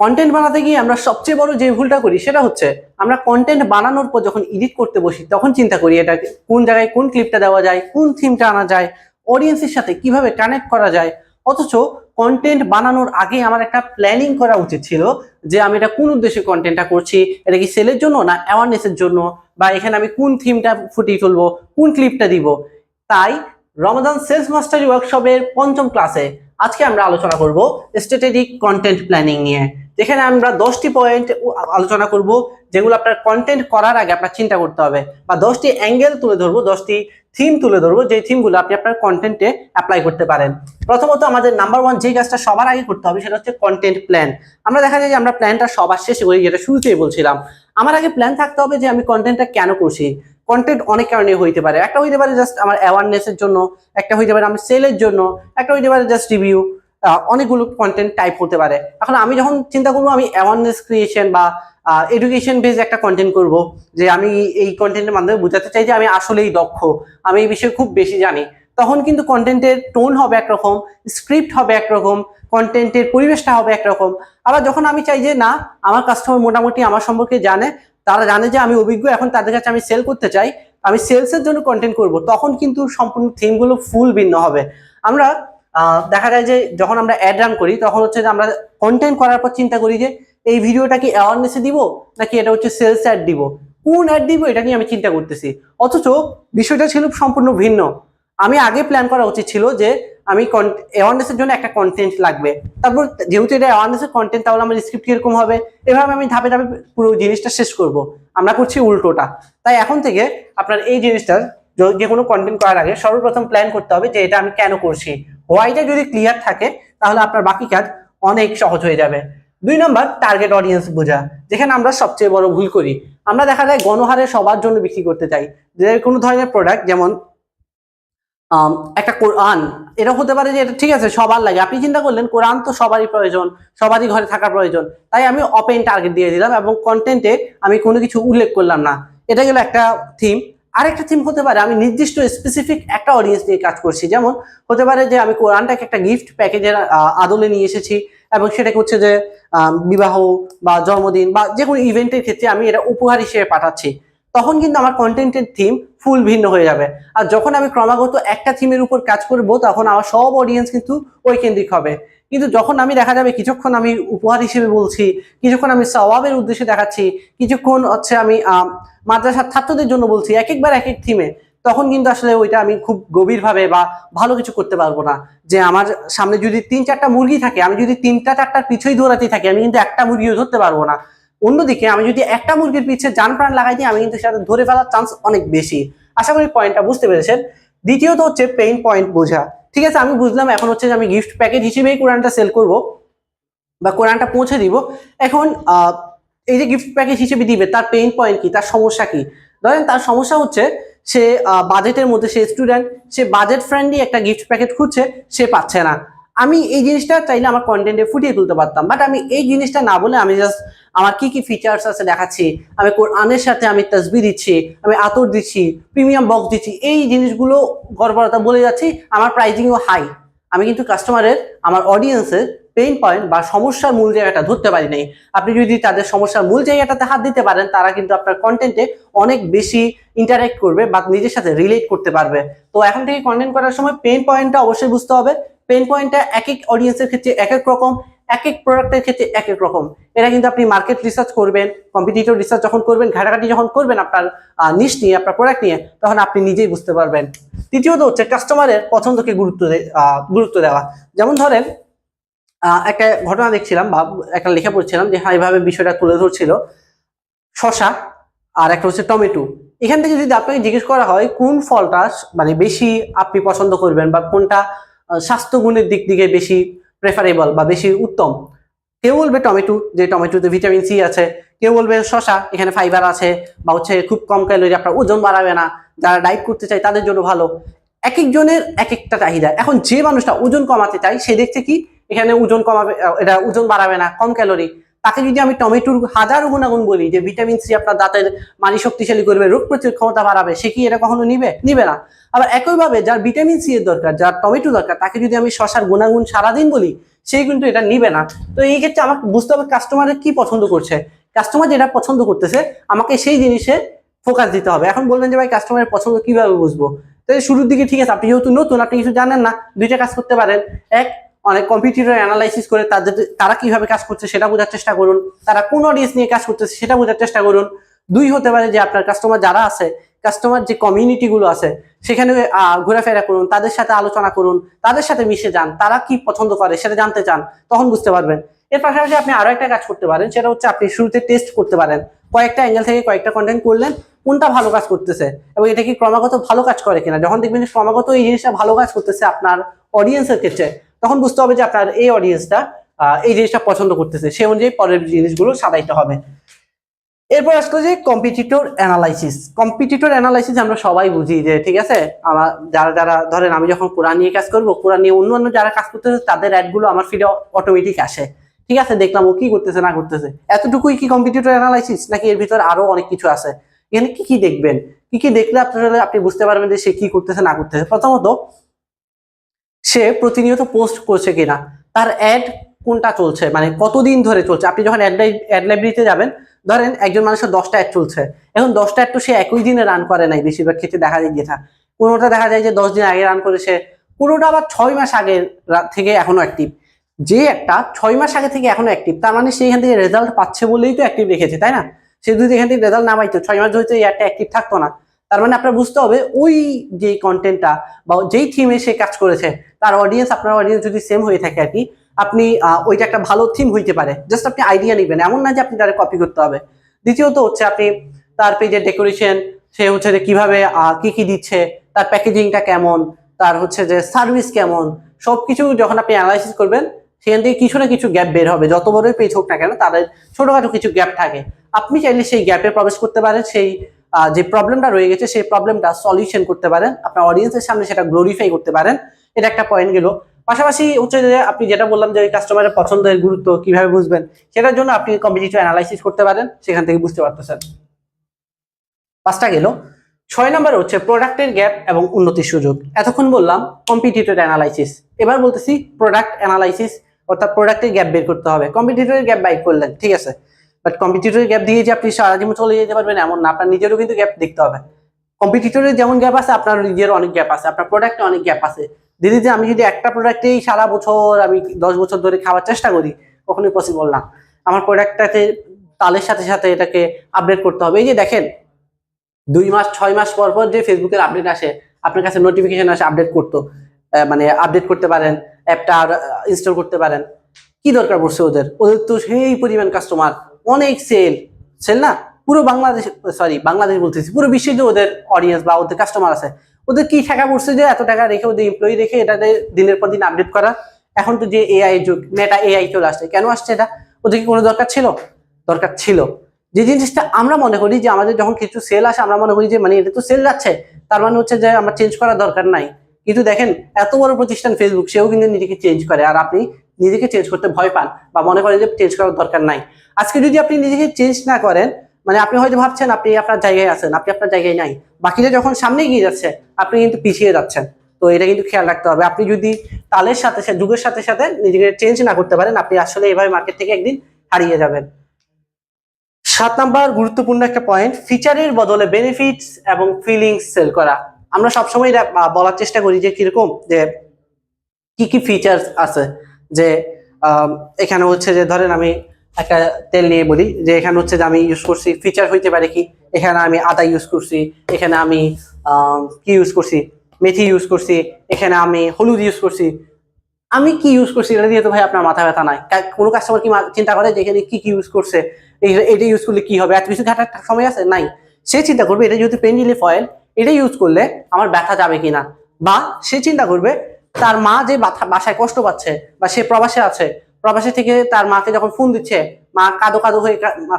Content বানাতে গিয়ে আমরা সবচেয়ে বড় যে ভুলটা করি সেটা হচ্ছে আমরা কন্টেন্ট বানানোর পর যখন এডিট করতে বসি তখন চিন্তা করি এটা কোন জায়গায় কোন ক্লিপটা দেওয়া যায়, কোন থিমটা আনা যায়, অডিয়েন্সের সাথে কিভাবে কানেক্ট করা যায়। অথচ কন্টেন্ট বানানোর আগে আমার একটা প্ল্যানিং করা উচিত ছিল যে আমি এটা কোন উদ্দেশ্যে কন্টেন্টটা করছি, এটা কি সেলের জন্য না অ্যাওয়ারনেসের জন্য, বা এখানে আমি কোন থিমটা ফুটিয়ে তুলবো, কোন ক্লিপটা দিব। তাই রমাদান সেলস মাস্টারি ওয়ার্কশপের পঞ্চম ক্লাসে আজকে আমরা আলোচনা করব স্ট্র্যাটেজিক কন্টেন্ট প্ল্যানিং নিয়ে, যেখানে আমরা 10টি পয়েন্ট আলোচনা করব যেগুলো আপনার কন্টেন্ট করার আগে আপনার চিন্তা করতে হবে, বা 10টি অ্যাঙ্গেল তুলে ধরবো, 10টি থিম তুলে ধরবো, যে থিমগুলো আপনি আপনার কন্টেন্টে অ্যাপ্লাই করতে পারেন। প্রথমত আমাদের নাম্বার 1 যে কাজটা সবার আগে করতে হবে সেটা হচ্ছে কন্টেন্ট প্ল্যান। আমরা দেখা যায় যে আমরা প্ল্যানটা সবার শেষে করি, যেটা শুরুতেই বলছিলাম। আমার আগে প্ল্যান থাকতে হবে যে আমি কন্টেন্টটা কেন করছি। কন্টেন্ট অনেক কারণে হইতে পারে, একটা হইতে পারে জাস্ট আমার অ্যাওয়ারনেসের জন্য, একটা হইতে পারে আমার সেলের জন্য, একটা হইতে পারে জাস্ট রিভিউ। অনেকগুলো কন্টেন্ট টাইপ হতে পারে। এখন আমি যখন চিন্তা করবো আমি অ্যাওয়ারনেস ক্রিয়েশন বা এডুকেশন বেস একটা কন্টেন্ট করব, যে আমি এই কন্টেন্টের মাধ্যমে বোঝাতে চাই যে আমি আসলেই দক্ষ, আমি এই বিষয়ে খুব বেশি জানি, তখন কিন্তু কন্টেন্টের টোন হবে একরকম, স্ক্রিপ্ট হবে একরকম, কন্টেন্টের পরিবেশটা হবে একরকম। আবার যখন আমি চাই যে না, আমার কাস্টমার মোটামুটি আমার সম্পর্কে জানে, তারা জানে যে আমি অভিজ্ঞ, এখন তাদের কাছে আমি সেল করতে চাই, আমি সেলসের জন্য কন্টেন্ট করব, তখন কিন্তু সম্পূর্ণ থিমগুলো ফুল ভিন্ন হবে। আমরা দেখা যায় যে যখন আমরা অ্যাড রান করি তখন হচ্ছে যে আমরা কন্টেন্ট করার পর চিন্তা করি যে এই ভিডিওটা কি অ্যাওয়ারনেসে দিব নাকি এটা হচ্ছে সেলস অ্যাড দিব, কোন অ্যাড দিব এটা নিয়ে আমি চিন্তা করতেছি। অথচ বিষয়টা ছিল সম্পূর্ণ ভিন্ন। আমি আগে প্ল্যান করা উচিত ছিল যে আমি অ্যাওয়ারনেসের জন্য একটা কন্টেন্ট লাগবে, তারপর যেহেতু এটা অ্যাওয়ারনেসের কন্টেন্ট তাহলে আমার স্ক্রিপ্ট কিরকম হবে, এভাবে আমি ধাপে ধাপে পুরো জিনিসটা শেষ করব। আমরা করছি উল্টোটা। তাই এখন থেকে আপনার এই জিনিসটার যে কোনো কন্টেন্ট করার আগে সর্বপ্রথম প্ল্যান করতে হবে যে এটা আমি কেন করছি। হোয়াইটা যদি ক্লিয়ার থাকে তাহলে আপনার বাকি কাজ অনেক সহজ হয়ে যাবে। 2 নম্বর, টার্গেট অডিয়েন্স বোঝা, যেখানে আমরা সবচেয়ে বড় ভুল করি। আমরা দেখা যায় গণহারে সবার জন্য বিক্রি করতে চাই, যে কোনো ধরনের প্রোডাক্ট, যেমন একটা কোরআন, এটা হতে পারে যে এটা ঠিক আছে সবার লাগে, আপনি চিন্তা করলেন কোরআন তো সবারই প্রয়োজন, সবারই ঘরে থাকার প্রয়োজন, তাই আমি ওপেন টার্গেট দিয়ে দিলাম এবং কন্টেন্টে আমি কোনো কিছু উল্লেখ করলাম না। এটা গেল একটা থিম। আরেকটা থিম হতে পারে আমি নির্দিষ্ট স্পেসিফিক একটা অডিয়েন্স নিয়ে কাজ করছি, যেমন হতে পারে যে আমি কোরআনটাকে একটা গিফট প্যাকেজের আদলে নিয়ে এসেছি এবং সেটাকে হচ্ছে যে বিবাহ বা জন্মদিন বা যে কোনো ইভেন্টের ক্ষেত্রে আমি এটা উপহার হিসেবে পাঠাচ্ছি। তখন কিন্তু আমার কন্টেন্টের থিম ফুল ভিন্ন হয়ে যাবে। আর যখন আমি ক্রমাগত একটা থিমের উপর কাজ করব তখন আমার সব অডিয়েন্স কিন্তু ওই কেন্দ্রিক হবে। কিন্তু যখন আমি দেখা যাবে কিছুক্ষণ আমি উপহার হিসেবে বলছি, কিছুক্ষণ আমি সওয়াবের উদ্দেশ্যে দেখাচ্ছি, কিছুক্ষণ হচ্ছে আমি মাদ্রাসার ছাত্রদের জন্য বলছি, এক একবার এক এক থিমে, তখন কিন্তু আসলে ওইটা আমি খুব গভীরভাবে বা ভালো কিছু করতে পারবো না। যে আমার সামনে যদি 3-4টা মুরগি থাকে, আমি যদি 3টা-4টার পিছুই দৌড়াতে থাকি, আমি কিন্তু একটা মুরগিও ধরতে পারবো না। অন্যদিকে আমি যদি একটা মুরগির পিছে জান প্রাণ লাগাই দিই, আমি কিন্তু সেটা ধরে ফেলার চান্স অনেক বেশি। আশা করি পয়েন্টটা বুঝতে পেরেছেন। দ্বিতীয়ত হচ্ছে পেইন পয়েন্ট বোঝা। ঠিক আছে, আমি বুঝলাম এখন হচ্ছে যে আমি গিফট প্যাকেজ হিসেবেই কোরআনটা সেল করব বা কোরআনটা পৌঁছে দিব। এখন এই যে গিফট প্যাকেজ হিসেবে দিবে, তার পেইন পয়েন্ট কি, তার সমস্যা কি? ধরেন তার সমস্যা হচ্ছে সে বাজেটের মধ্যে, সে স্টুডেন্ট, সে বাজেট ফ্রেন্ডলি একটা গিফট প্যাকেজ খুঁজছে, সে পাচ্ছে না। আমি এই জিনিসটা চাইলে আমার কন্টেন্টে ফুটিয়ে তুলতে পারতাম, বাট আমি এই জিনিসটা না বলে আমি জাস্ট আমার কি কি ফিচার্স আছে দেখাচ্ছি, আমি কোরআনের সাথে আমি তাসবিহ দিচ্ছি, আমি আতর দিচ্ছি, প্রিমিয়াম বক্স দিচ্ছি, এই জিনিসগুলো গড়বড়তা বলে যাচ্ছি, আমার প্রাইজিংও হাই। আমি কিন্তু কাস্টমারের, আমার অডিয়েন্সের পেইন পয়েন্ট বা সমস্যার মূল জায়গাটা ধরতে পারি নাই। আপনি যদি তাদের সমস্যার মূল জায়গাটাতে হাত দিতে পারেন, তারা কিন্তু আপনার কন্টেন্টে অনেক বেশি ইন্টারেক্ট করবে বা নিজের সাথে রিলেট করতে পারবে। তো এখন থেকে কন্টেন্ট করার সময় পেইন পয়েন্টটা অবশ্যই বুঝতে হবে। পেইন পয়েন্টটা এক এক অডিয়েন্সের ক্ষেত্রে এক এক রকম, এক এক প্রোডাক্টের ক্ষেত্রে এক এক রকম। এটা কিন্তু আপনি মার্কেট রিসার্চ করবেন, কম্পিটিটর রিসার্চ যখন করবেন, ঘাটাঘাটি যখন করবেন আপনার নিশ নিয়ে, আপনার প্রোডাক্ট নিয়ে, তখন আপনি নিজেই বুঝতে পারবেন। তৃতীয়ত হচ্ছে কাস্টমারের পছন্দকে গুরুত্ব দেওয়া। যেমন ধরেন একটা ঘটনা দেখছিলাম বা একটা লেখা পড়ছিলাম যে এইভাবে বিষয়টা তুলে ধরছিল, শশা আর একটা হচ্ছে টমেটো। এখান থেকে যদি আপনাকে জিজ্ঞেস করা হয় কোন ফলটা মানে বেশি আপনি পছন্দ করবেন বা কোনটা স্বাস্থ্যগুণের দিক থেকে বেশি প্রেফারেবল বা বেশি উত্তম, কেউ বলবে টমেটো, যে টমেটোতে ভিটামিন সি আছে। কেউ বলবে শশা, এখানে ফাইবার আছে বা হচ্ছে খুব কম ক্যালোরি, আপনার ওজন বাড়াবে না, যারা ডায়েট করতে চায় তাদের জন্য ভালো। এক একজনের এক একটা চাহিদা। এখন যে মানুষটা ওজন কমাতে চায় সে দেখছে কি এখানে ওজন কমাবে, এটা ওজন বাড়াবে না, কম ক্যালোরি, তাকে যদি আমি টমেটোর হাজার গুণাগুণ বলি যে ভিটামিন সি আপনার দাঁতের মাড়ি শক্তিশালী করবে, রোগ প্রতিরোধ ক্ষমতা বাড়াবে, সে কি এটা কখনো নিবে না। আবার একইভাবে যার ভিটামিন সি এর দরকার, যার টমেটো দরকার, তাকে যদি আমি শশার গুণাগুণ সারাদিন বলি, সে কিন্তু এটা নিবে না। তো এই ক্ষেত্রে আমাকে বুঝতে হবে কাস্টমারের কি পছন্দ করছে, কাস্টমার যেটা পছন্দ করতেছে আমাকে সেই জিনিসে ফোকাস দিতে হবে। এখন বলবেন যে ভাই কাস্টমারের পছন্দ কিভাবে বুঝবো? তাই শুরুর দিকে ঠিক আছে, আপনি যেহেতু নতুন, আপনি কিছু জানেন না, দুইটা কাজ করতে পারেন। এক, অনেক কম্পিটিটর অ্যানালাইসিস করে তারা কিভাবে কাজ করছে সেটা বোঝার চেষ্টা করুন, তারা কোন অডিয়েন্স নিয়ে কাজ করতেছে সেটা বোঝার চেষ্টা করুন। দুই হতে পারে যে আপনার কাস্টমার যারা আছে, কাস্টমার যে কমিউনিটি গুলো আছে সেখানে ঘোরাফেরা করুন, তাদের সাথে আলোচনা করুন, তাদের সাথে মিশে যান, তারা কি পছন্দ করে সেটা জানতে চান, তখন বুঝতে পারবেন। এর পাশাপাশি আপনি আরো একটা কাজ করতে পারেন, সেটা হচ্ছে আপনি শুরুতে টেস্ট করতে পারেন, কয়েকটা অ্যাঙ্গেল থেকে কয়েকটা কন্টেন্ট করলেন, কোনটা ভালো কাজ করতেছে এবং এটা কি ক্রমাগত ভালো কাজ করে কিনা। যখন দেখবেন যে ক্রমাগত এই জিনিসটা ভালো কাজ করতেছে আপনার অডিয়েন্সের ক্ষেত্রে, তখন বুঝতে হবে যে আপনার এই অডিয়েন্সটা এই জিনিসটা পছন্দ করতেছে, সে অনুযায়ী পরের জিনিসগুলো সাজাইতে হবে। এরপর আসলো যে কম্পিটিটর অ্যানালাইসিস। কম্পিটিটর অ্যানালাইসিস আমরা সবাই বুঝি যে ঠিক আছে, আমার যারা ধরেন আমি যখন কোরআন নিয়ে কাজ করবো, কোরআন নিয়ে অন্য যারা কাজ করতেছে তাদের অ্যাডগুলো আমার ফিডে অটোমেটিক আসে, ঠিক আছে, দেখলাম ও কি করতেছে না করতেছে, এতটুকুই কি কম্পিটিটর অ্যানালাইসিস, নাকি এর ভিতরে আরো অনেক কিছু আছে? এখানে কি কি দেখবেন, কি কি দেখলে আপনি বুঝতে পারবেন যে সে কি করতেছে না করতেছে? প্রথমত, সে প্রতিনিয়ত পোস্ট করছে কিনা, তার অ্যাড কোনটা চলছে, মানে কতদিন ধরে চলছে। আপনি যখন অ্যাড লাইব্রেরিতে যাবেন, ধরেন একজন মানুষের 10টা অ্যাড চলছে, এখন 10টা অ্যাড তো সে একই দিনে রান করে নাই, বেশিরভাগ ক্ষেত্রে দেখা যায় যেটা, কোনোটা দেখা যায় যে 10 দিন আগে রান করেছে, কোনোটা আবার 6 মাস আগে থেকে এখনো অ্যাক্টিভ। যে একটা 6 মাস আগে থেকে এখনো অ্যাক্টিভ, তার মানে সেইখান থেকে রেজাল্ট পাচ্ছে বলেই তো অ্যাক্টিভ রেখেছে, তাই না? সে যদি এখান থেকে রেজাল্ট না পাইতো, 6 মাস ধরে তো এই অ্যাডটা অ্যাক্টিভ থাকতো না। তার মানে আপনার বুঝতে হবে ওই যে কন্টেন্টটা বা যেই থিমে সে কাজ করেছে, তার অডিয়েন্স আপনার অডিয়েন্স যদি সেম হয়ে থাকে আর কি, আপনি ওইটা একটা ভালো থিম হইতে পারে, জাস্ট আপনি আইডিয়া নেবেন, এমন না যে আপনি তারা কপি করতে হবে। দ্বিতীয়ত হচ্ছে আপনি তার পেজের ডেকোরেশন, সে হচ্ছে যে কিভাবে কি কি দিচ্ছে, তার প্যাকেজিংটা কেমন, তার হচ্ছে যে সার্ভিস কেমন, সবকিছু যখন আপনি অ্যানালাইসিস করবেন, সেখান থেকে কিছু না কিছু গ্যাপ বের হবে। যত বড়ই পেজ হোক না কেন, তাদের ছোটখাটো কিছু গ্যাপ থাকে, আপনি চাইলে সেই গ্যাপে প্রবেশ করতে পারেন, সেই যে প্রবলেমটা রয়ে গেছে সেই প্রবলেমটা সলিউশন করতে পারেন, আপনার অডিয়েন্সের সামনে সেটা গ্লোরিফাই করতে পারেন। এটা একটা পয়েন্ট গেল। পাশাপাশি হচ্ছে যে আপনি যেটা বললাম যে কাস্টমারের পছন্দের গুরুত্ব কিভাবে বুঝবেন, সেটার জন্য আপনি কম্পিটিটিভ অ্যানালাইসিস করতে পারেন, সেখান থেকে বুঝতে পারতেছেন। 5টা গেল। 6 নম্বর হচ্ছে প্রোডাক্টের গ্যাপ এবং উন্নতির সুযোগ। এতক্ষণ বললাম কম্পিটিটর অ্যানালাইসিস, এবার বলতেছি প্রোডাক্ট অ্যানালাইসিস, অর্থাৎ প্রোডাক্টের গ্যাপ বের করতে হবে। কম্পিটিটরের গ্যাপ বাইর করলেন, ঠিক আছে, বাট কম্পিটিটরের গ্যাপ দিয়ে যে আপনি সারা জীবন চলে যেতে পারবেন এমন না, আপনার নিজেরও কিন্তু গ্যাপ দেখতে হবে। কম্পিটিটরের যেমন গ্যাপ আছে, আপনার নিজের অনেক গ্যাপ আছে, আপনার প্রোডাক্টে অনেক গ্যাপ আছে। দিদি যে আমি যদি একটা প্রোডাক্টেই সারা বছর, আমি 10 বছর ধরে খাওয়ার চেষ্টা করি, কখনোই পসিবল না। আমার প্রোডাক্টটাতে তালের সাথে সাথে এটাকে আপডেট করতে হবে। এই যে দেখেন 2 মাস 6 মাস পর পর যে ফেসবুকের আপডেট আসে, আপনার কাছে নোটিফিকেশন আসে আপডেট করতে, মানে আপডেট করতে পারেন, অ্যাপটা ইনস্টল করতে পারেন। কি দরকার পড়ছে ওদের তো সেই পরিমাণ কাস্টমার, অনেক সেল না, পুরো বাংলাদেশ, সরি বাংলাদেশ বলতেছি, পুরো বিশ্বে যে ওদের অডিয়েন্স বা ওদের কাস্টমার আছে, ওদের কি টাকা পড়ছে যে এত টাকা রেখে ওদের এমপ্লয়ি রেখে এটাতে দিনের পর দিন আপডেট করা। এখন তো যে এআই যুগ, মেটা এআই চলে আসছে, কেন আসছে এটা? ওদের কি কোনো দরকার ছিল? দরকার ছিল। যে জিনিসটা আমরা মনে করি যে আমাদের যখন কিছু সেল আসে, আমরা মনে করি যে মানে এটা তো সেল যাচ্ছে, তার মানে হচ্ছে যে আমার চেঞ্জ করার দরকার নাই। কিন্তু দেখেন এত বড় প্রতিষ্ঠান ফেসবুক, সেও কিন্তু নিজেকে চেঞ্জ করে, আর আপনি নিজেকে চেঞ্জ করতে ভয় পান বা মনে করেন যে চেঞ্জ করার দরকার নাই। আজকে যদি আপনি নিজেকে চেঞ্জ না করেন, মানে আপনি হয়তো ভাবছেন আপনি আপনার জায়গায় আছেন, আপনি আপনার জায়গায় নাই, বাকিরা যখন সামনে এগিয়ে যাচ্ছে আপনি কিন্তু পিছিয়ে যাচ্ছেন। তো এটা কিন্তু খেয়াল রাখতে হবে। আপনি যদি তালের সাথে সাথে, যুগের সাথে সাথে নিজেকে চেঞ্জ না করতে পারেন, আপনি আসলে এইভাবে মার্কেট থেকে একদিন হারিয়ে যাবেন। 7 নাম্বার গুরুত্বপূর্ণ একটা পয়েন্ট, ফিচারের বদলে বেনিফিটস এবং ফিলিংস সেল করা। আমরা সবসময় বলার চেষ্টা করি যে কিরকম, যে কি কি ফিচার্স আছে, যে এখানে হচ্ছে যে ধরেন আমি একটা তেল নিয়ে বলি, যে এখানে হচ্ছে যে আমি ইউজ করছি, ফিচার হইতে পারে কি, এখানে আমি আদা ইউজ করছি, এখানে আমি কি ইউজ করছি, মেথি ইউজ করছি, এখানে আমি হলুদ ইউজ করছি। আমি কি ইউজ করছি এটা দিয়ে তো ভাই আপনার মাথা ব্যথা নাই। কোনো কাস্টমার কি চিন্তা করে যে এখানে কি কি ইউজ করছে, এটা ইউজ করলে কি হবে, এত কিছু ঘাটার সময় আছে? নাই। সে চিন্তা করবে এটা যেহেতু পেন রিলিফ অয়েল, এটা ইউজ করলে আমার ব্যথা যাবে কিনা, বা সে চিন্তা করবে তার মা যে বাসায় কষ্ট পাচ্ছে, বা সে প্রবাসে আছে, প্রবাসে থেকে তার মাকে যখন ফোন দিচ্ছে, মা কাঁদো কাঁদো হয়ে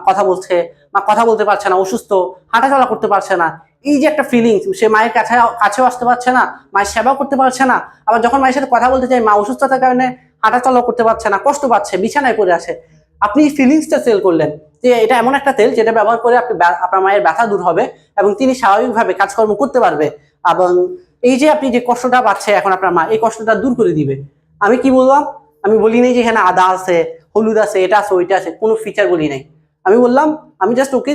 কথা বলছে, মা কথা বলতে পারছে না, অসুস্থ, হাঁটাচলা করতে পারছে না, এই যে একটা ফিলিংস, সে মায়ের কাছেও আসতে পারছে না, মায়ের সেবাও করতে পারছে না, আবার যখন মায়ের সাথে কথা বলতে চাই মা অসুস্থতার কারণে হাঁটাচলা করতে পারছে না, কষ্ট পাচ্ছে, বিছানায় পড়ে আছে। আপনি ফিলিংসটা সেল করলেন যে এটা এমন একটা তেল যেটা ব্যবহার করে আপনার মায়ের ব্যথা দূর হবে এবং তিনি স্বাভাবিকভাবে কাজকর্ম করতে পারবে, এবং এই যে আপনি যে কষ্টটা পাচ্ছে এখন আপনার মা, এই কষ্টটা দূর করে দিবে। আমি কি বললাম? আমি বলি নাই যে এখানে আদা আছে, হলুদ আছে, এটা আছে, ওইটা আছে, কোনো ফিচার বলি নাই। আমি বললাম, আমি জাস্ট ওকে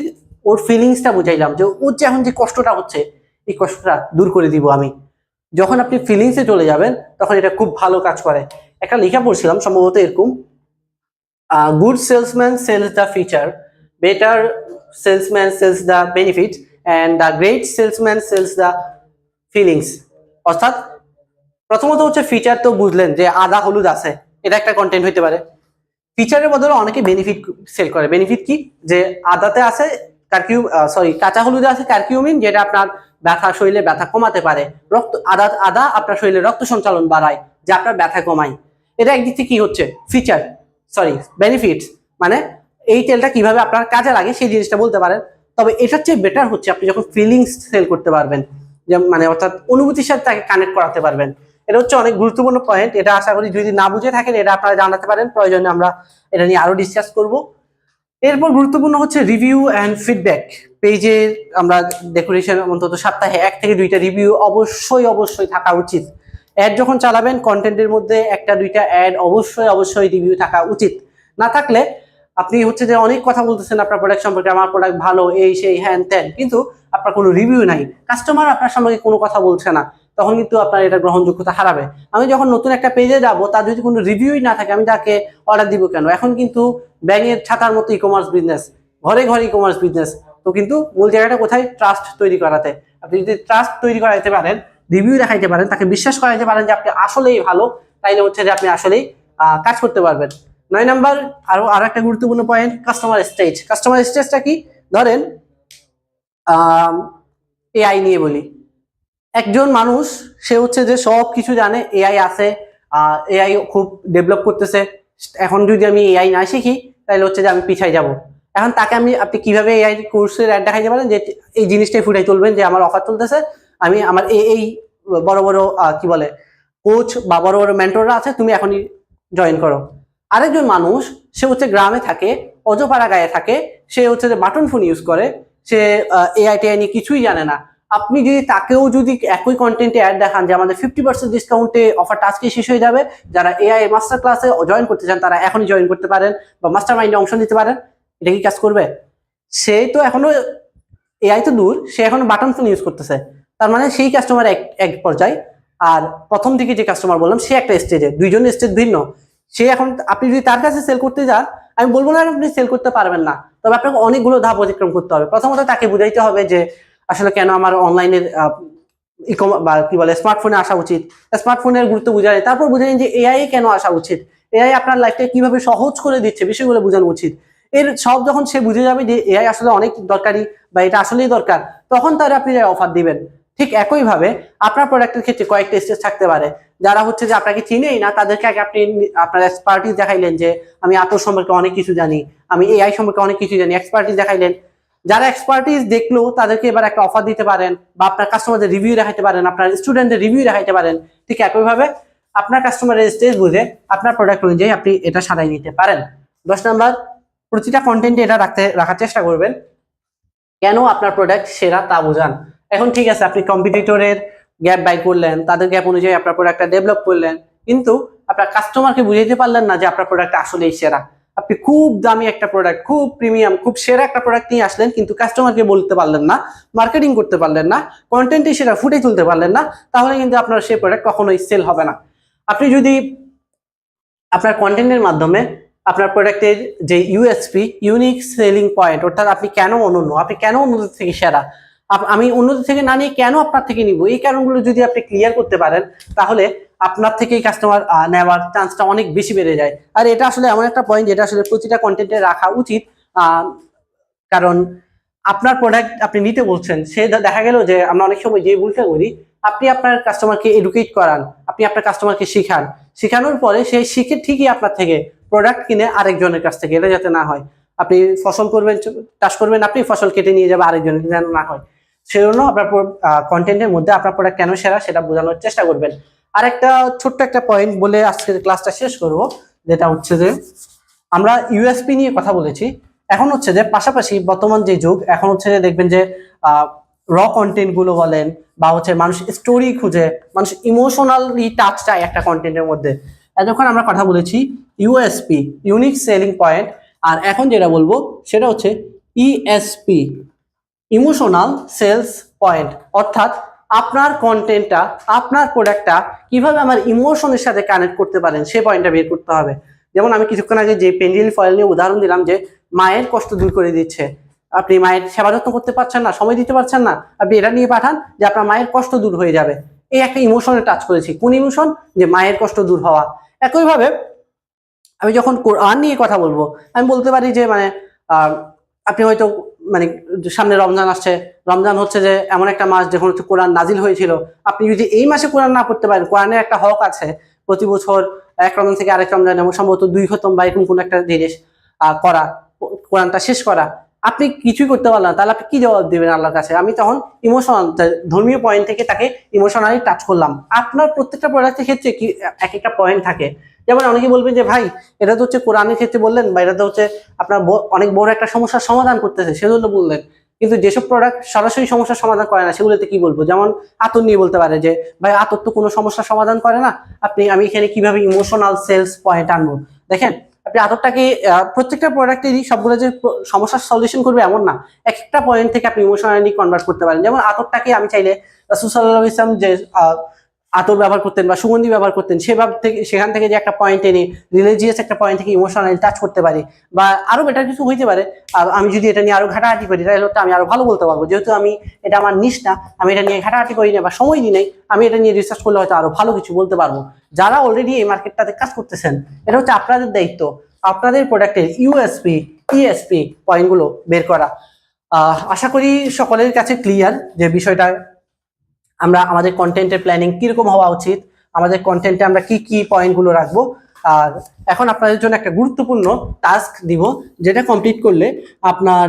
ওর ফিলিংসটা বুঝাইলাম যে ওর যে এখন যে কষ্টটা হচ্ছে এই কষ্টটা দূর করে দিব আমি। যখন আপনি ফিলিংসে চলে যাবেন তখন এটা খুব ভালো কাজ করে। একটা লেখা পড়ছিলাম সম্ভবত এরকম, good salesman sells the feature, better salesman sells the benefit, and the great salesman sells the feelings. অর্থাৎ প্রথমত হচ্ছে ফিচার তো বুঝলেন যে আদা হলুদ আছে, এটা একটা কন্টেন্ট হইতে পারে। ফিচারের বদলে অনেকে বেনিফিট সেল করে। বেনিফিট কি? যে আদাতে আছে কাঁচা হলুদে আছে কারকিউমিন, যেটা আপনার ব্যথা, শরীরে ব্যথা কমাতে পারে। আদা আপনার শরীরে রক্ত সঞ্চালন বাড়ায়, যা আপনার ব্যথা কমায়। এটা একদিক থেকে কি হচ্ছে? ফিচার, বেনিফিটস, মানে এই তেলটা কিভাবে আপনার কাজে লাগে সেই জিনিসটা বলতে পারেন। তবে এটার চেয়ে বেটার হচ্ছে আপনি যখন ফিলিংস সেল করতে পারবেন, যে মানে অর্থাৎ অনুভূতির সাথে তাকে কানেক্ট করাতে পারবেন। এটা হচ্ছে অনেক গুরুত্বপূর্ণ পয়েন্ট। এটা আশা করি যদি না বুঝে থাকেন এটা আপনারা জানাতে পারেন, প্রয়োজনে আমরা এটা নিয়ে আরো ডিসকাস করব। এরপর গুরুত্বপূর্ণ হচ্ছে রিভিউ অ্যান্ড ফিডব্যাক। পেজের আমরা ডেকোরেশন অন্তত সপ্তাহে 1 থেকে 2টা রিভিউ অবশ্যই থাকা উচিত। অ্যাড যখন চালাবেন কন্টেন্টের মধ্যে 1টা 2টা অ্যাড অবশ্যই রিভিউ থাকা উচিত। না থাকলে আপনি হচ্ছে যে অনেক কথা বলতেছেন আপনার প্রোডাক্ট সম্পর্কে, আমার প্রোডাক্ট ভালো, এই সেই হ্যান ত্যান, কিন্তু আপনার কোনো রিভিউ নাই, কাস্টমার আপনার সম্পর্কে কোনো কথা বলছে না, তখন কিন্তু আপনার এটা গ্রহণযোগ্যতা হারাবে। আমি যখন নতুন একটা পেজে যাব, তার যদি কোনো রিভিউই না থাকে, আমি তাকে অর্ডার দিব কেন? এখন কিন্তু ব্যাঙের ছাতার মতো ই-কমার্স বিজনেস, ঘরে ঘরে ই-কমার্স বিজনেস। তো কিন্তু মূল জায়গাটা কোথায়? ট্রাস্ট তৈরি করাতে। আপনি যদি ট্রাস্ট তৈরি করাইতে পারেন, রিভিউ দেখাইতে পারেন, তাকে বিশ্বাস করাইতে পারেন যে আপনি আসলেই ভালো, তাইলে হচ্ছে যে আপনি আসলেই কাজ করতে পারবেন। 9 নাম্বার আরো একটা গুরুত্বপূর্ণ পয়েন্ট, কাস্টমার স্টেজ। কাস্টমার স্টেজটা কি? ধরেন এআই নিয়ে বলি। একজন মানুষ, সে হচ্ছে যে সব কিছু জানে, এআই আছে, এআই খুব ডেভেলপ করতেছে, এখন যদি আমি এআই না শিখি তাহলে হচ্ছে যে আমি পিছাই যাব। এখন তাকে আপনি কিভাবে এআই কোর্সের অ্যাড দেখাইতে পারেন যে এই জিনিসটাই ফুটাই তুলবেন যে আমার অফার চলতেছে, আমি আমার এই বড় বড় কি বলে কোচ বা বড় বড় মেন্টররা আছে, তুমি এখনই জয়েন করো। আরেকজন মানুষ, সে হচ্ছে গ্রামে থাকে, অজপাড়া গায়ে থাকে, সে হচ্ছে যে বাটন ফোন ইউজ করে, সে এআই টেআই নিয়ে কিছুই জানে না। আপনি যদি তাকেও যদি একই কন্টেন্টে অ্যাড দেখান যে আমাদের 50% ডিসকাউন্টে অফারটা আজকে শেষ হয়ে যাবে, যারা এআই মাস্টার ক্লাসে জয়েন করতে চান তারা এখনই জয়েন করতে পারেন বা মাস্টার মাইন্ডে অংশ নিতে পারেন, এটা কি কাজ করবে? সে তো এখনো এআই তো দূর, সে এখনো বাটন ফোন ইউজ করতেছে। তার মানে সেই কাস্টমার এক পর্যায়ে, আর প্রথম দিকে যে কাস্টমার বললাম সে একটা স্টেজে, দুইজন স্টেজ ভিন্ন। সে এখন, আপনি যদি তার কাছে সেল করতে যান, আমি বলবো না আপনি সেল করতে পারবেন না, তবে আপনাকে অনেকগুলো ধাপ অতিক্রম করতে হবে। প্রথমত তাকে বুঝাইতে হবে যে আসলে কেন আমার অনলাইনের বা কি বলে স্মার্টফোনে আসা উচিত, স্মার্টফোনের গুরুত্ব বুঝাই, তারপর বুঝাই যে এআই কেন আসা উচিত, এআই আপনার লাইফটা কিভাবে সহজ করে দিচ্ছে, বিষয়গুলো বোঝানো উচিত। এর সব যখন সে বুঝে যাবে যে এআই আসলে অনেক দরকারি বা এটা আসলেই দরকার, তখন তার আপনি অফার দিবেন। ঠিক একইভাবে আপনার প্রোডাক্টের ক্ষেত্রে কয়েকটা স্টেজ থাকতে পারে। যারা হচ্ছে যে আপনাকে চিনেই না, তাদেরকে আগে আপনি আপনার এক্সপার্টিস দেখাইলেন যে আমি আতর সম্পর্কে অনেক কিছু জানি, আমি এআই সম্পর্কে অনেক কিছু জানি, এক্সপার্টিস দেখাইলেন। যারা এক্সপার্টিস দেখলো তাদেরকে এবার একটা অফার দিতে পারেন, বা আপনার কাস্টমারদের রিভিউ দেখাইতে পারেন, আপনার স্টুডেন্টদের রিভিউ দেখাইতে পারেন। ঠিক একইভাবে আপনার কাস্টমারের স্টেজ বুঝে আপনার প্রোডাক্ট অনুযায়ী আপনি এটা সাজাই নিতে পারেন। 10 নাম্বার, প্রতিটা কন্টেন্টে এটা রাখার চেষ্টা করবেন কেন আপনার প্রোডাক্ট সেরা তা বোঝান। এখন ঠিক আছে, আপনি কম্পিটিটরের গ্যাপ বাই করলেন, তাদের গ্যাপ অনুযায়ী আপনার প্রোডাক্টটা ডেভেলপ করলেন, কিন্তু আপনার কাস্টমারকে বুঝাইতে পারলেন না যে আপনার প্রোডাক্ট আসলেই সেরা। আপনি খুব দামি একটা প্রোডাক্ট, খুব প্রিমিয়াম, খুব সেরা একটা প্রোডাক্ট নিয়ে আসলেন, কিন্তু কাস্টমারকে বলতে পারলেন না, মার্কেটিং করতে পারলেন না, কন্টেন্টে সেটা ফুটে তুলতে পারলেন না, তাহলে কিন্তু আপনার সেই প্রোডাক্ট কখনোই সেল হবে না। আপনি যদি আপনার কন্টেন্টের মাধ্যমে আপনার প্রোডাক্টের যে ইউএসপি, ইউনিক সেলিং পয়েন্ট, অর্থাৎ আপনি কেন অনন্য, আপনি কেন অন্যদের থেকে সেরা, আমি অন্যদের থেকে না নিয়ে কেন আপনার থেকে নিব, এই কারণগুলো যদি আপনি ক্লিয়ার করতে পারেন, তাহলে আপনার থেকেই কাস্টমার নেওয়ার চান্সটা অনেক বেশি বেড়ে যায়। আর এটা আসলে এমন একটা পয়েন্ট যেটা আসলে প্রতিটা কন্টেন্টে রাখা উচিত, কারণ আপনার প্রোডাক্ট আপনি নিতে বলছেন, সে দেখা গেল যে আমরা অনেক সময় যে ভুলটা করি, আপনি আপনার কাস্টমারকে এডুকেট করান, আপনি আপনার কাস্টমারকে শিখান, শেখানোর পরে সে শিখে ঠিকই আপনার থেকে প্রোডাক্ট কিনে আরেকজনের কাছ থেকে, এটা যাতে না হয়। আপনি ফসল করবেন, চাষ করবেন, আপনি ফসল কেটে নিয়ে যাবে আরেকজনের, যেন না হয়। সেজন্য আপনার কন্টেন্টের মধ্যে আপনার প্রোডাক্ট কেন সেরা সেটা বোঝানোর চেষ্টা করবেন। আর একটা ছোট্ট একটা পয়েন্ট বলে আজকের ক্লাসটা শেষ করব, যেটা হচ্ছে যে আমরা ইউএসপি নিয়ে কথা বলেছি। এখন হচ্ছে যে পাশাপাশি বর্তমান যে যুগ, এখন হচ্ছে যে দেখবেন যে র কন্টেন্ট গুলো বলেন বা হচ্ছে মানুষ স্টোরি খুঁজে, মানুষ ইমোশনালি টাচ চায় একটা কন্টেন্টের মধ্যে। এতক্ষণ আমরা কথা বলেছি ইউএসপি, ইউনিক সেলিং পয়েন্ট। আর এখন যেটা বলবো সেটা হচ্ছে ইএসপি, ইমোশনাল সেলস পয়েন্ট। অর্থাৎ আপনার কন্টেন্টটা, আপনার প্রোডাক্টটা কিভাবে আমার ইমোশনের সাথে কানেক্ট করতে পারেন সে পয়েন্টটা বের করতে হবে। যেমন আমি কিছুক্ষণ আগে যে পেন্ডিল ফয়েল নিয়ে উদাহরণ দিলাম, যে মায়ের কষ্ট দূর করে দিচ্ছে, আপনি মায়ের সেবা যত্ন করতে পারছেন না, সময় দিতে পারছেন না, আপনি এটা নিয়ে পাঠান যে আপনার মায়ের কষ্ট দূর হয়ে যাবে। এই একটা ইমোশনে টাচ করেছি। কোন ইমোশন? যে মায়ের কষ্ট দূর হওয়া। একইভাবে আমি যখন কোরআন নিয়ে কথা বলবো, আমি বলতে পারি যে মানে আপনি হয়তো মানে সামনে রমজান আসছে, রমজান হচ্ছে যে এমন একটা মাস যখন হচ্ছে কোরআন নাজিল হয়েছিল। আপনি যদি এই মাসে কোরআন না পড়তে পারেন, কোরআনের একটা হক আছে প্রতি বছর এক রমজান থেকে আরেক রমজান এবং সম্ভবত 2 খতম বা এরকম কোন একটা জিনিস করা, কোরআনটা শেষ করা। আপনি কিছুই করতে পারলেন না, তাহলে আপনি কি জবাব দেবেন আল্লাহর কাছে? আমি তখন ইমোশনাল, ধর্মীয় পয়েন্ট থেকে তাকে ইমোশনালি টাচ করলাম। আপনার প্রত্যেকটা প্রোডাক্টের ক্ষেত্রে কি এক একটা পয়েন্ট থাকে। যেমন অনেকে বলবেন যে ভাই এটা তো হচ্ছে কোরআনের ক্ষেত্রে বললেন, বা এটা তো হচ্ছে আপনার অনেক বড় একটা সমস্যার সমাধান করতেছে সেজন্য বললেন, কিন্তু যেসব প্রোডাক্ট সরাসরি সমস্যার সমাধান করে না সেগুলোতে কি বলবো? যেমন আতর নিয়ে বলতে পারে যে ভাই আতর তো কোনো সমস্যার সমাধান করে না, আমি এখানে কিভাবে ইমোশনাল সেলস পয়েন্ট আনবো। দেখেন, আপনি আতরটাকে প্রত্যেকটা প্রোডাক্টেরই সবগুলো যে সমস্যার সলিউশন করবে এমন না, এক একটা পয়েন্ট থেকে আপনি ইমোশনালি কনভার্ট করতে পারেন। যেমন আতরটাকে আমি চাইলে রাসূল সাল্লাল্লাহু আলাইহি ওয়াসাল্লাম যে আতর ব্যবহার করতেন বা সুগন্ধি ব্যবহার করতেন, সেখান থেকে যে একটা পয়েন্ট এনে রিলিজিয়াস একটা পয়েন্ট থেকে ইমোশনালি টাচ করতে পারি, বা আরো বেটার কিছু হইতে পারে। আমি যদি এটা নিয়ে আরো ঘাটাঘাটি করি তাহলে আমি আরো ভালো বলতে পারবো, যেহেতু এটা আমার নিশ না, আমি এটা নিয়ে ঘাটাঘাটি করি না বা সময় দিই নাই, আমি এটা নিয়ে রিসার্চ করলে হয়তো আরো ভালো কিছু বলতে পারবো। যারা অলরেডি এই মার্কেটটাতে কাজ করতেছেন, এটা হচ্ছে আপনাদের দায়িত্ব, আপনাদের প্রোডাক্টের ইউএসপি ইএসপি পয়েন্টগুলো বের করা। আশা করি সকলের কাছে ক্লিয়ার যে বিষয়টা, আমরা আমাদের কন্টেন্টের প্ল্যানিং কিরকম হওয়া উচিত, আমাদের কন্টেন্টে আমরা কি কি পয়েন্টগুলো রাখবো। আর এখন আপনাদের জন্য একটা গুরুত্বপূর্ণ টাস্ক দিব, যেটা কমপ্লিট করলে আপনার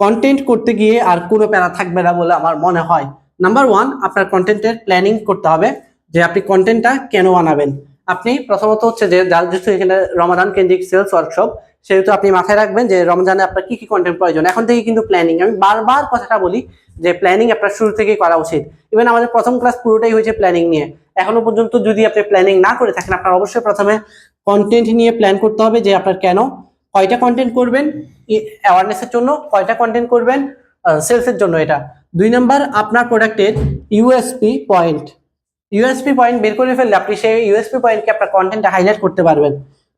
কন্টেন্ট করতে গিয়ে আর কোনো প্যারা থাকবে না বলে আমার মনে হয়। নাম্বার 1, আপনার কন্টেন্টের প্ল্যানিং করতে হবে যে আপনি কন্টেন্টটা কেন বানাবেন। আপনি প্রথমত হচ্ছে যে যেহেতু এখানে রমাদান কেন্দ্রিক সেলস ওয়ার্কশপ, সেহেতু আপনি মাথায় রাখবেন যে রমজানে আপনার কি কি কন্টেন্ট প্রয়োজন। এখন থেকে কিন্তু প্ল্যানিং, আমি বারবার কথাটা বলি যে প্ল্যানিং আপনার শুরু থেকেই করা উচিত। ইভেন আমাদের প্রথম ক্লাস পুরোটাই হয়েছে প্ল্যানিং নিয়ে। এখনো পর্যন্ত যদি আপনি প্ল্যানিং না করে থাকেন, আপনার অবশ্যই প্রথমে কন্টেন্ট নিয়ে প্ল্যান করতে হবে যে আপনার কেন, কয়টা কন্টেন্ট করবেন অ্যাওয়ারনেসের জন্য, কয়টা কন্টেন্ট করবেন সেলসের জন্য। এটা 2 নাম্বার, আপনার প্রোডাক্টের ইউএসপি পয়েন্ট। ইউএসপি পয়েন্ট বের করে ফেললে আপনি সেই ইউএসপি পয়েন্টকে আপনার কন্টেন্টে হাইলাইট করতে পারবেন।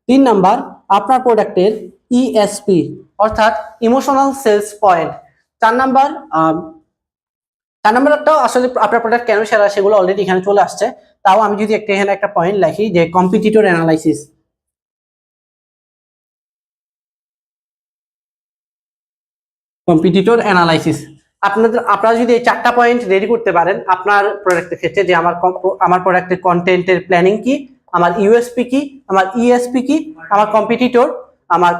3 নাম্বার, আপনার প্রোডাক্টের ইএসপি অর্থাৎ ইমোশনাল সেলস পয়েন্ট। 4 নাম্বার, 4 নাম্বারটাও আসলে আপনার প্রোডাক্ট কেন সেরা সেগুলো অলরেডি এখানে চলে আসছে, তাও আমি যদি এখানে একটা পয়েন্ট লিখি যে কম্পিটিটর অ্যানালাইসিস। কম্পিটিটর অ্যানালাইসিস আপনারা যদি এই 4টা পয়েন্ট রেডি করতে পারেন আপনার প্রোডাক্টের ক্ষেত্রে, যে আমার প্রোডাক্টের কন্টেন্টের প্ল্যানিং কি, আমার ইউএসপি কি, আমার ইএসপি কি, আমার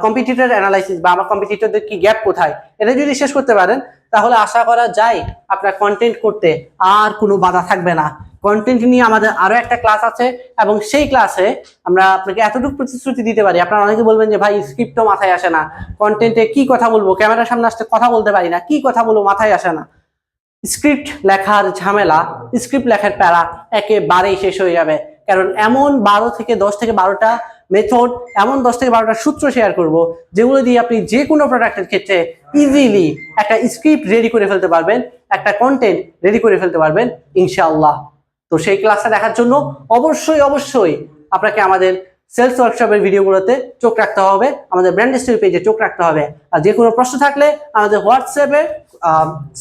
কম্পিটিটর অ্যানালাইসিস বা আমার কম্পিটিটরদের কি গ্যাপ কোথায়, এটা যদি শেষ করতে পারেন তাহলে আশা করা যায় আপনার কন্টেন্ট করতে আর কোনো বাধা থাকবে না। কন্টেন্ট নিয়ে আমাদের আরো একটা ক্লাস আছে, এবং সেই ক্লাসে আমরা আপনাকে এতটুকু প্রতিশ্রুতি দিতে পারি। আপনারা অনেকে বলবেন যে ভাই স্ক্রিপ্ট তো মাথায় আসে না, কন্টেন্টে কি কথা বলবো, ক্যামেরার সামনে আসতে কথা বলতে পারি না, কি কথা বলবো মাথায় আসে না। স্ক্রিপ্ট লেখার ঝামেলা, স্ক্রিপ্ট লেখার প্যারা একেবারেই শেষ হয়ে যাবে, কারণ এমন 10 থেকে 12টা মেথড, এমন 10 থেকে 12টা সূত্র শেয়ার করব যেগুলো দিয়ে আপনি যে কোনো প্রোডাক্টের ক্ষেত্রে ইজিলি একটা স্ক্রিপ্ট রেডি করে ফেলতে পারবেন, একটা কন্টেন্ট রেডি করে ফেলতে পারবেন ইনশাআল্লাহ। তো সেই ক্লাসটা দেখার জন্য অবশ্যই আপনাকে আমাদের সেলস ওয়ার্কশপের ভিডিওগুলোতে চোখ রাখতে হবে, আমাদের ব্র্যান্ড স্টোরি পেজে চোখ রাখতে হবে। আর যে কোনো প্রশ্ন থাকলে আমাদের হোয়াটসঅ্যাপে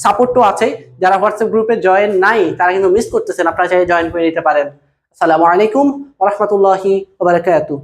সাপোর্ট তো আছেই, যারা হোয়াটসঅ্যাপ গ্রুপে জয়েন নাই তারা কিন্তু মিস করতেছেন, আপনারা চাইলে জয়েন করে নিতে পারেন। আসসালামু আলাইকুম ওয়া রাহমাতুল্লাহি ওয়া বারাকাতুহু।